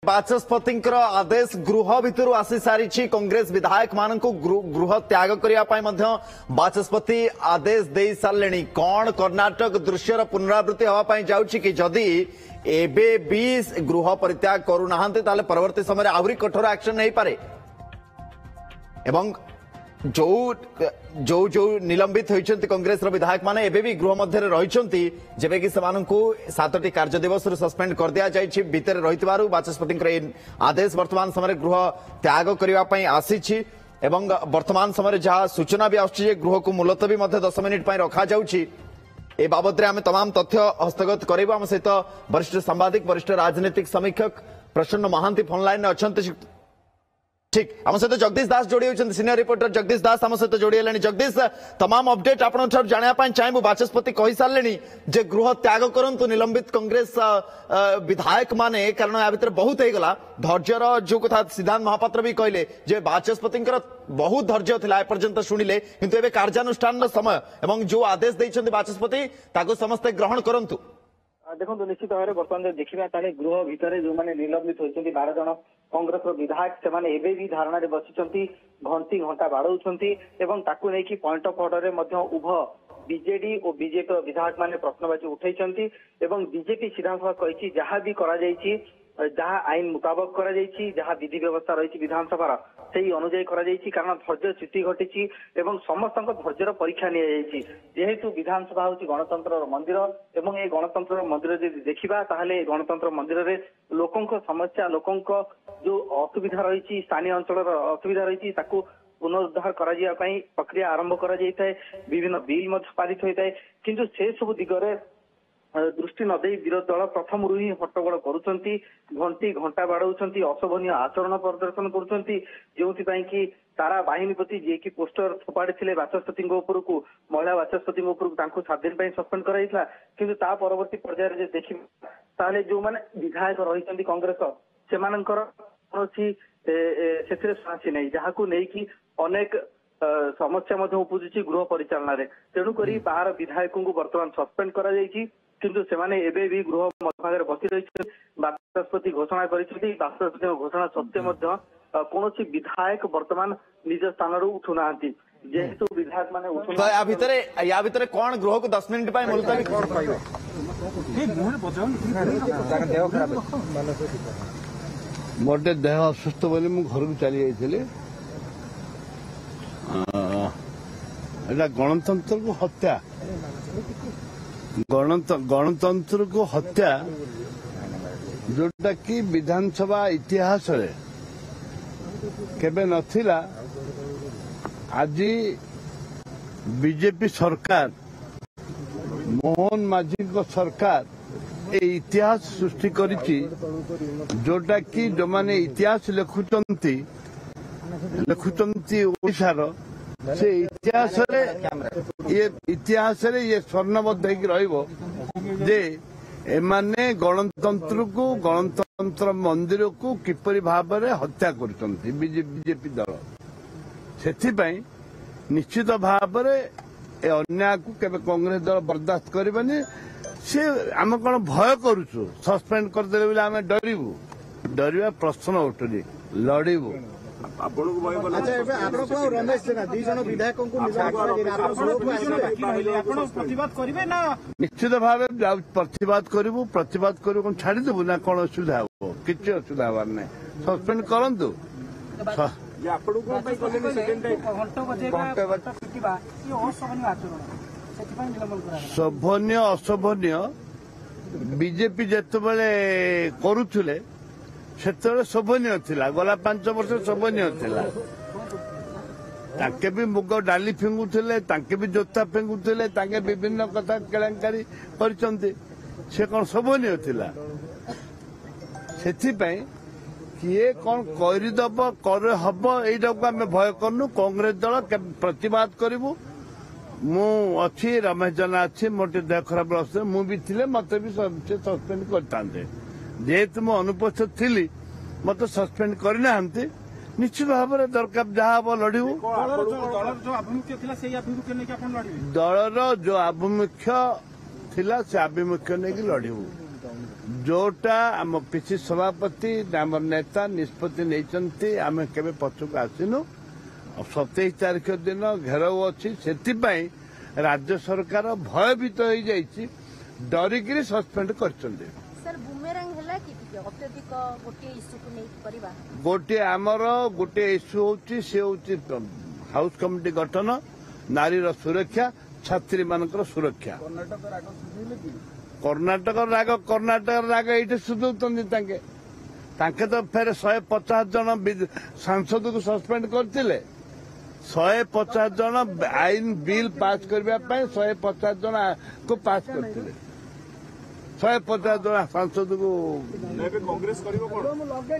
बाचस्पति आदेश गृह भितर आसी सारी कांग्रेस विधायक मान गृह त्याग करने बाचस्पति आदेश दे सारे कौन कर्नाटक दृश्यर पुनरावृत्ति हाँपाई जाऊँगी कि जदि एबे भी गृह परित्याग करूना परवर्ती समय आहरी कठोर एक्शन नहीं पारे एवं जो जो जो निलंबित होती कांग्रेस विधायक माने एबे भी गृह मध्य रही जेबे कि सेमानंकु 7टी कार्य दिवस सस्पेंड कर दिया जायछि भितर रहितबारु बाचस्पति आदेश वर्तमान समय गृह त्याग करने आसी एवं वर्तमान समय जहाँ सूचना भी आसछि गृह को मुलतवी 10 मिनिट रखा जाउछि ए बाबद आम तमाम तथ्य हस्तगत करेबु। आम सहित वरिष्ठ सांबादिक वरिष्ठ राजनीतिक समीक्षक प्रसन्न महांती फोन लाइन में अच्छा ठीक आम सहित जगदीश दास जोड़ी होती सीनियर रिपोर्टर जगदीश दास आम सहित जोड़ी है। जगदीश तमाम अपडेट आपण जानापी चाहबू बाचस्पति कही सारे जे गृह त्याग करूँ निलंबित कांग्रेस विधायक माने कारण या भर बहुत होगा धैर्यर जो कथा सिद्धांत महापात्र भी कहले जे बाचस्पति बहुत धैर्य था एपर्यंत शुणिले किंतु एबे कार्यानुष्ठान समय एवं जो आदेश देइछन्ति बाचस्पति ताको समस्ते ग्रहण करंतु। देखो निश्चित भाव में बर्तमान देखा गृह भितर जो मैंने निलंबित होती 12 जन कांग्रेस विधायक से भी धारणा बसी घंटी घंटा बाड़ौंट एवं ताकू नहीं पॉइंट ऑफ ऑर्डर में उभय बीजेडी और बीजेपी विधायक मैंने प्रश्नवाची उठाई बीजेपी सीधासला कही जहाँ भी जहाँ आईन मुताबक जहाँ विधि व्यवस्था रही विधानसभा से अनुजाई कारण धैर्य च्युति घटी एवं समस्त धैर्यर परीक्षा जेहेतु विधानसभा हूँ गणतंत्र मंदिर एवं ये गणतंत्र मंदिर जब देखा ताहले गणतंत्र मंदिर में लोकों समस्या लोकों जो असुविधा रही स्थानीय अंचल असुविधा रही पुनरुद्धार प्रक्रिया आरंभ कर विभिन्न बिल पारित होता है किंतु से सब दिगरे दृष्टि नदे विरोधी दल प्रथम ही हट्टगोड़ करुँच घंटी घंटा बाड़ौंट अशोभनीय आचरण प्रदर्शन करुँच कि तारा बाहिनी प्रति जी की पोस्टर फोपाड़ी बाचस्पति को महिला बाचस्पति 7 दिन सस्पेंड कराइला किंतु ता परवर्ती पर्यायर देखा जो मैंने विधायक रही कांग्रेस से कौन नहीं जहाँ को लेकिन अनेक समस्या उपजुची गृह परिचालन तेणुक बाहर विधायकों को बर्तमान सस्पेंड कर किंतु सेमाने एबे भी गृह मध्य बसी रही बाचस्पति घोषणा करिसेंति बाचस्पति घोषणा सत्वे कौन विधायक वर्तमान निज स्थान उठुना जेहेतु विधायक माने उठुना या भितर कौन गृह को 10 मिनिट मुलतवी मोटे देह असुस्थ बोली मु घर को चली जाइए गणतंत्र को हत्या गणतंत्र को हत्या जोटा कि विधानसभा इतिहास रे केबे नथिला आज बीजेपी सरकार मोहन माझी को सरकार ए इतिहास सृष्टि करिछि जोटा कि जो माने इतिहास लिखुचंती ओडिशार से इतिहास रे ये स्वर्णबद्ध हो जे एमाने गणतंत्र को गणतंत्र मंदिर को किपरि भाव में हत्या करुचंती बीजेपी दल से निश्चित भाव में अन्याय को केबे कांग्रेस दल बर्दाश्त करबेनी से आम कौन भय करुचु सस्पेंड करदे बोले आम डरबू डरवा प्रश्न उठुनी लड़बू निश्चित भाव प्रतिवाद करूँ प्रतिवाद करूँ कौन छाड़देबू ना कौन असुविधा हम किसी असुविधा हबार ना सस्पेंड करूँ शोभनीय अशोभनीय बीजेपी जिते करुले से शोभनीय थिला गला 5 वर्ष शोभनीय थिला ताके भी मुग डाली फिंगुले ताके भी जोता फिंगुले ताके विभिन्न कथा केलेंकारी करचंती से कौन शोभनीय थिला सेथिपई किए कौन करदब कर हम यहीटा को आम भय करनु कांग्रेस दल प्रतिवाद करूँ मु अच्छी रमेश जेना अच्छी मोटे देह खराब रही मु भी थे मत भी सस्पेंड करते जेहेतु मु अनुपस्थित थी मत सस्पेंड करना निश्चित भाव में दरकार जहाँ हम लड़ू दलर जो आभिमुख्य थिला से आभिमुख्य नहीं लड़ू जोटा आम पिसी सभापति आम नेता निष्पत्ति नहीं आम केवे पछक आसीनु 27 तारीख दिन घेराव अच्छी से राज्य सरकार भयभीत हो जाइए डरिक सस्पेंड कर गोटे आमर गोटे इश्यू होची से होची हाउस कमिटी गठन नारी सुरक्षा छात्री मानकर सुरक्षा कर्णाटक राग ये सुधौते तो फेर 150 जन सांसद को सस्पेंड करते 150 जन आईन बिल पास करने 150 जन को पास करते 150 जन सांसद को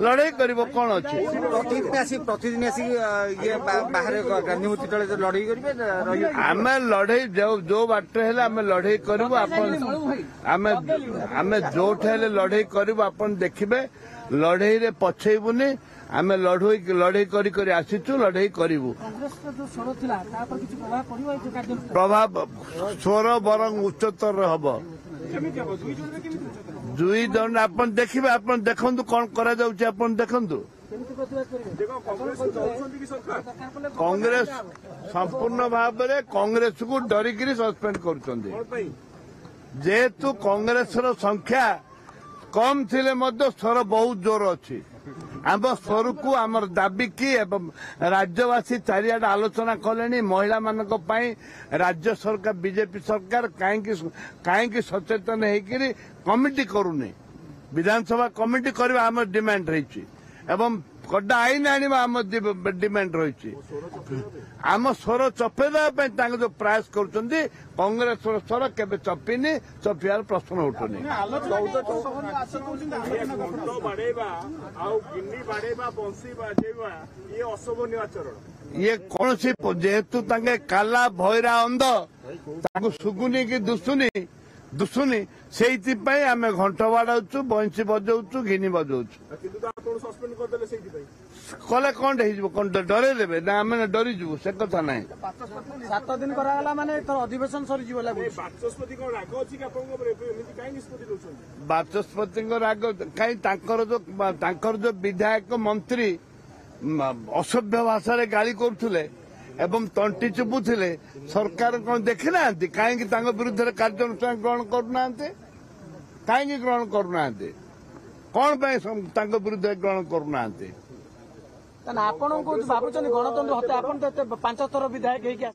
लड़ाई कर कौन अच्छे प्रतिदिन बाहर गांधी तले लड़ाई करेंगे आम लड़ाई जो बाट आम लड़ाई करूँ आम जो लड़ाई करूँ आप देखिए लड़ाई रे पछेबुनी आम लड़ाई कर आसीचु लड़ाई करूँ प्रभाव स्वर बरং उच्चतर हम दुई जन आप देखिए आप देखु कौन करा देखु कांग्रेस संपूर्ण भाव में कांग्रेस को डरिक सस्पेंड करेतु कांग्रेस संख्या कम थिले मध्य स्वर बहुत जोर अच्छी आम स्वर को आमर दाबी की राज्यवासी चारिआड आलोचना कले महिला मान राज्य सरकार बीजेपी सरकार कहीं सचेतन होकर कमिटी करूनी विधानसभा कमिटी करवा आम डिमांड रही एवं कड़ा आईन आने आम डिमांड रही आम स्वर चपेदा जो प्रयास कर कांग्रेस स्वर केवे चपीनी चपियार प्रश्न उठुनी ये कौन सी जेहेतु काला भैरा अंध सुगुनी कि दुसुनी से आम घंट बाड़ाऊँ बंशी बजाऊँ घिनी बजाऊँ कले कौन कौन डरे देवे ना आम डरीजु से कथा ना 7 दिन कराला माने अधिवेशन सरी बाचस्पति राग कहीं जो विधायक मंत्री असभ्य भाषा गाली करुले एवं तंटी चुपुले सरकार कौन देखी ना कहीं विरुद्ध कार्यानुष्ठान ग्रहण करना कहीं ग्रहण करना कौन विरुद्ध ग्रहण करना ଆପଣ ଭାବୁଛନ୍ତି ଗଣତନ୍ତ୍ର ହତ୍ୟା ଆପଣ ତ 5 ଥର ବିଧାୟକ ହେଇକି